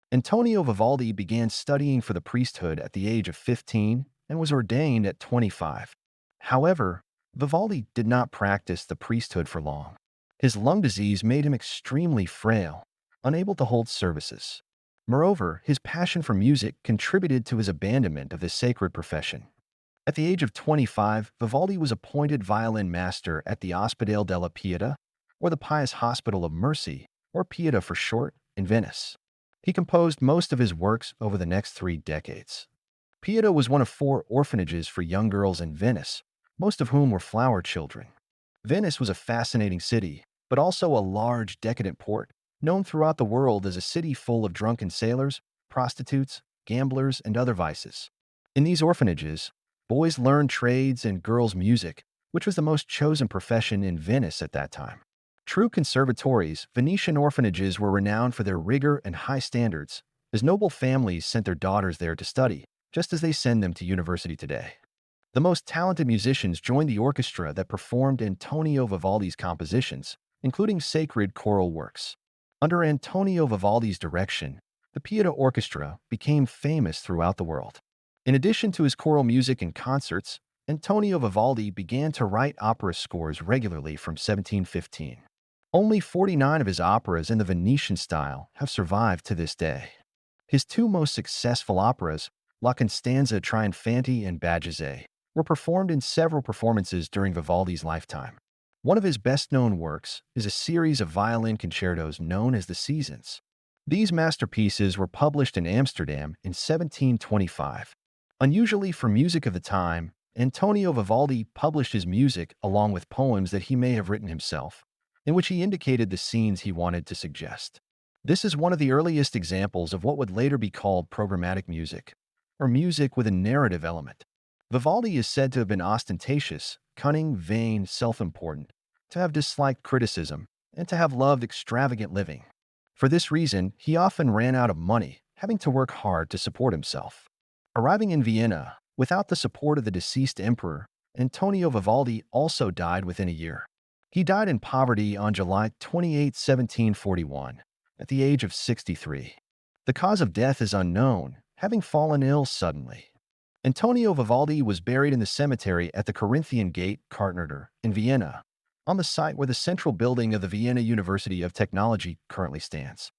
Antonio Vivaldi began studying for the priesthood at the age of 15 and was ordained at 25. However, Vivaldi did not practice the priesthood for long. His lung disease made him extremely frail, unable to hold services. Moreover, his passion for music contributed to his abandonment of this sacred profession. At the age of 25, Vivaldi was appointed violin master at the Ospedale della Pietà, or the Pious Hospital of Mercy, or Pietà for short, in Venice. He composed most of his works over the next 3 decades. Pietà was one of 4 orphanages for young girls in Venice, most of whom were flower children. Venice was a fascinating city, but also a large, decadent port, known throughout the world as a city full of drunken sailors, prostitutes, gamblers, and other vices. In these orphanages, boys learned trades and girls music, which was the most chosen profession in Venice at that time. True conservatories, Venetian orphanages were renowned for their rigor and high standards, as noble families sent their daughters there to study, just as they send them to university today. The most talented musicians joined the orchestra that performed Antonio Vivaldi's compositions, including sacred choral works. Under Antonio Vivaldi's direction, the Pietà Orchestra became famous throughout the world. In addition to his choral music and concerts, Antonio Vivaldi began to write opera scores regularly from 1715. Only 49 of his operas in the Venetian style have survived to this day. His 2 most successful operas, La Costanza Trionfanti and Bajazet, were performed in several performances during Vivaldi's lifetime. One of his best-known works is a series of violin concertos known as the Seasons. These masterpieces were published in Amsterdam in 1725. Unusually for music of the time, Antonio Vivaldi published his music along with poems that he may have written himself, in which he indicated the scenes he wanted to suggest. This is one of the earliest examples of what would later be called programmatic music, or music with a narrative element. Vivaldi is said to have been ostentatious, cunning, vain, self-important, to have disliked criticism, and to have loved extravagant living. For this reason, he often ran out of money, having to work hard to support himself. Arriving in Vienna, without the support of the deceased emperor, Antonio Vivaldi also died within a year. He died in poverty on July 28, 1741, at the age of 63. The cause of death is unknown, having fallen ill suddenly. Antonio Vivaldi was buried in the cemetery at the Corinthian Gate, Kartnerder, in Vienna, on the site where the central building of the Vienna University of Technology currently stands.